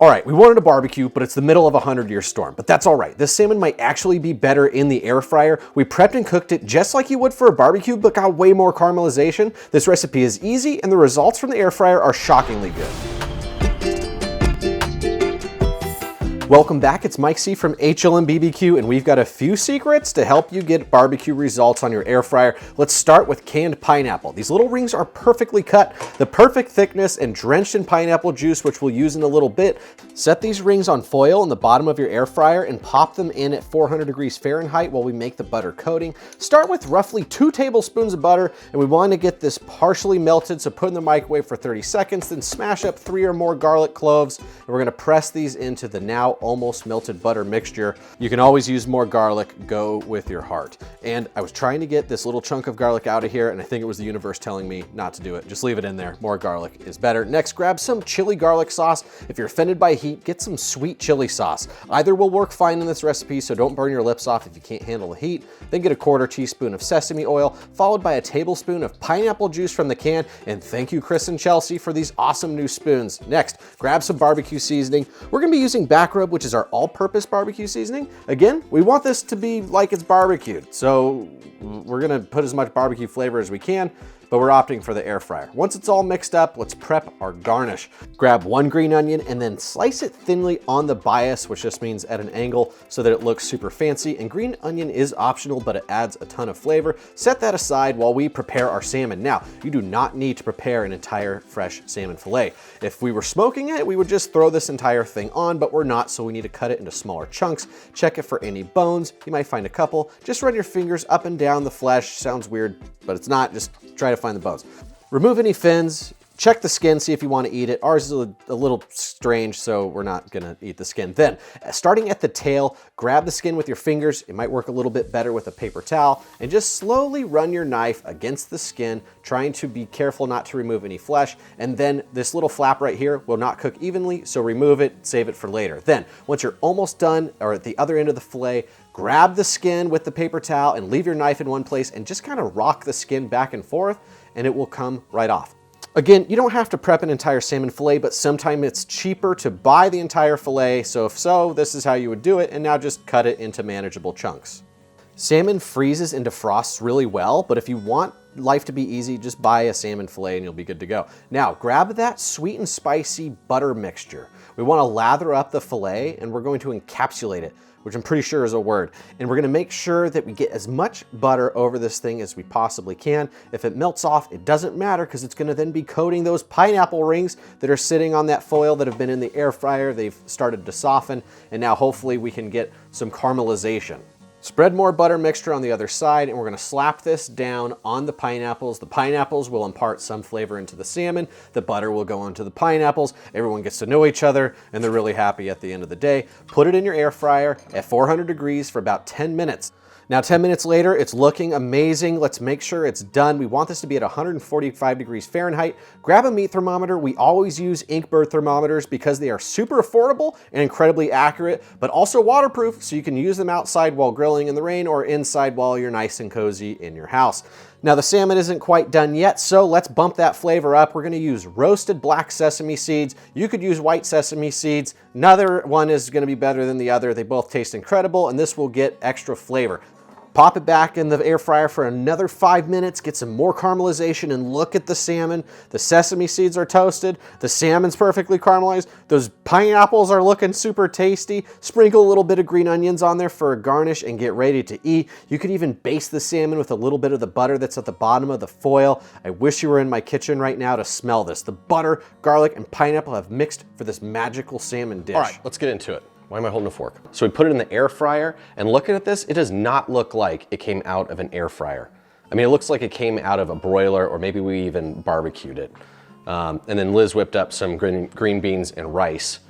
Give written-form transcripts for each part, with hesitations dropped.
All right, we wanted a barbecue, but it's the middle of a 100-year storm, but that's all right. This salmon might actually be better in the air fryer. We prepped and cooked it just like you would for a barbecue, but got way more caramelization. This recipe is easy, and the results from the air fryer are shockingly good. Welcome back, it's Mike C from HLM BBQ, and we've got a few secrets to help you get barbecue results on your air fryer. Let's start with canned pineapple. These little rings are perfectly cut, the perfect thickness, and drenched in pineapple juice, which we'll use in a little bit. Set these rings on foil in the bottom of your air fryer and pop them in at 400 degrees Fahrenheit while we make the butter coating. Start with roughly 2 tablespoons of butter, and we want to get this partially melted, so put in the microwave for 30 seconds, then smash up 3 or more garlic cloves, and we're going to press these into the now almost melted butter mixture. You can always use more garlic, go with your heart. And I was trying to get this little chunk of garlic out of here, and I think it was the universe telling me not to do it. Just leave it in there, more garlic is better. Next, grab some chili garlic sauce. If you're offended by heat, get some sweet chili sauce. Either will work fine in this recipe, so don't burn your lips off if you can't handle the heat. Then get a 1/4 teaspoon of sesame oil, followed by a tablespoon of pineapple juice from the can, and thank you Chris and Chelsea for these awesome new spoons. Next, grab some barbecue seasoning. We're gonna be using Back Rub, which is our all-purpose barbecue seasoning. Again, we want this to be like it's barbecued, so we're gonna put as much barbecue flavor as we can, but we're opting for the air fryer. Once it's all mixed up, let's prep our garnish. Grab 1 green onion and then slice it thinly on the bias, which just means at an angle so that it looks super fancy. And green onion is optional, but it adds a ton of flavor. Set that aside while we prepare our salmon. Now, you do not need to prepare an entire fresh salmon fillet. If we were smoking it, we would just throw this entire thing on, but we're not, so we need to cut it into smaller chunks. Check it for any bones. You might find a couple. Just run your fingers up and down the flesh. Sounds weird, but it's not. Just try to find the bones. Remove any fins, check the skin, see if you want to eat it. Ours is a little strange, so we're not gonna eat the skin. Then, starting at the tail, grab the skin with your fingers. It might work a little bit better with a paper towel, and just slowly run your knife against the skin, trying to be careful not to remove any flesh. And then this little flap right here will not cook evenly, so remove it, save it for later. Then, once you're almost done, or at the other end of the fillet, grab the skin with the paper towel and leave your knife in one place and just kind of rock the skin back and forth, and it will come right off. Again, you don't have to prep an entire salmon fillet, but sometimes it's cheaper to buy the entire fillet. So if so, this is how you would do it, and now just cut it into manageable chunks. Salmon freezes and defrosts really well, but if you want life to be easy, just buy a salmon fillet and you'll be good to go. Now, grab that sweet and spicy butter mixture. We want to lather up the fillet, and we're going to encapsulate it, which I'm pretty sure is a word. And we're gonna make sure that we get as much butter over this thing as we possibly can. If it melts off, it doesn't matter, because it's gonna then be coating those pineapple rings that are sitting on that foil that have been in the air fryer. They've started to soften, and now hopefully we can get some caramelization. Spread more butter mixture on the other side, and we're gonna slap this down on the pineapples. The pineapples will impart some flavor into the salmon. The butter will go onto the pineapples. Everyone gets to know each other, and they're really happy at the end of the day. Put it in your air fryer at 400 degrees for about 10 minutes. Now 10 minutes later, it's looking amazing. Let's make sure it's done. We want this to be at 145 degrees Fahrenheit. Grab a meat thermometer. We always use Inkbird thermometers because they are super affordable and incredibly accurate, but also waterproof, so you can use them outside while grilling in the rain or inside while you're nice and cozy in your house. Now the salmon isn't quite done yet, so let's bump that flavor up. We're gonna use roasted black sesame seeds. You could use white sesame seeds. Neither one is gonna be better than the other. They both taste incredible, and this will get extra flavor. Pop it back in the air fryer for another 5 minutes, get some more caramelization, and look at the salmon. The sesame seeds are toasted, the salmon's perfectly caramelized, those pineapples are looking super tasty. Sprinkle a little bit of green onions on there for a garnish and get ready to eat. You could even baste the salmon with a little bit of the butter that's at the bottom of the foil. I wish you were in my kitchen right now to smell this. The butter, garlic, and pineapple have mixed for this magical salmon dish. All right, let's get into it. Why am I holding a fork? So we put it in the air fryer, and looking at this, it does not look like it came out of an air fryer. I mean, it looks like it came out of a broiler, or maybe we even barbecued it. And then Liz whipped up some green beans and rice.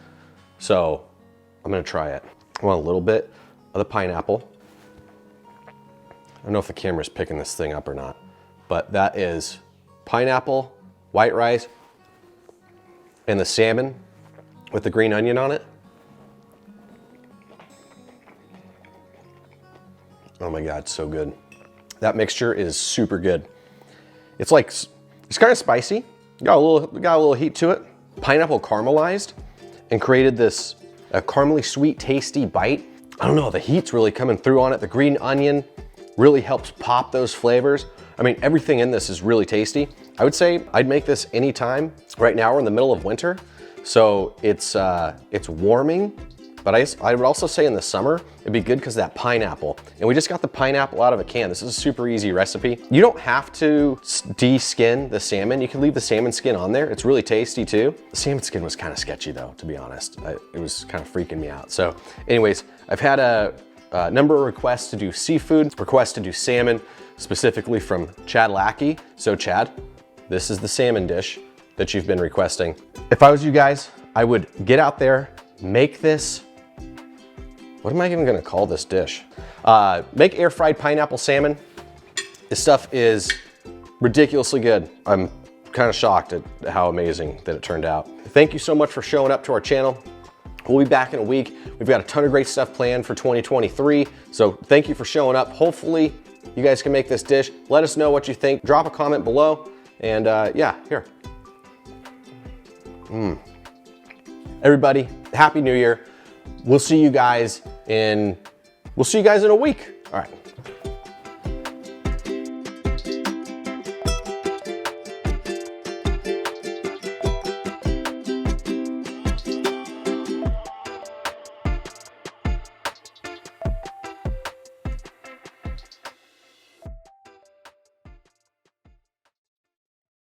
So I'm gonna try it. I want a little bit of the pineapple. I don't know if the camera's picking this thing up or not, but that is pineapple, white rice, and the salmon with the green onion on it. Oh my God, so good. That mixture is super good. It's kind of spicy. Got a little heat to it. Pineapple caramelized. and created this caramely sweet, tasty bite. I don't know, the heat's really coming through on it. The green onion really helps pop those flavors. I mean, everything in this is really tasty. I would say I'd make this anytime. Right now we're in the middle of winter, so it's warming, but I would also say in the summer, it'd be good because of that pineapple. And we just got the pineapple out of a can. This is a super easy recipe. You don't have to de-skin the salmon. You can leave the salmon skin on there. It's really tasty too. The salmon skin was kind of sketchy though, to be honest. It was kind of freaking me out. So anyways, I've had a number of requests to do seafood, requests to do salmon, specifically from Chad Lackey. So Chad, this is the salmon dish that you've been requesting. If I was you guys, I would get out there, make this. What am I even gonna call this dish? Make air fried pineapple salmon. This stuff is ridiculously good. I'm kind of shocked at how amazing that it turned out. Thank you so much for showing up to our channel. We'll be back in a week. We've got a ton of great stuff planned for 2023. So thank you for showing up. Hopefully you guys can make this dish. Let us know what you think. Drop a comment below. And yeah, here. Everybody, Happy New Year. We'll see you guys in a week. All right.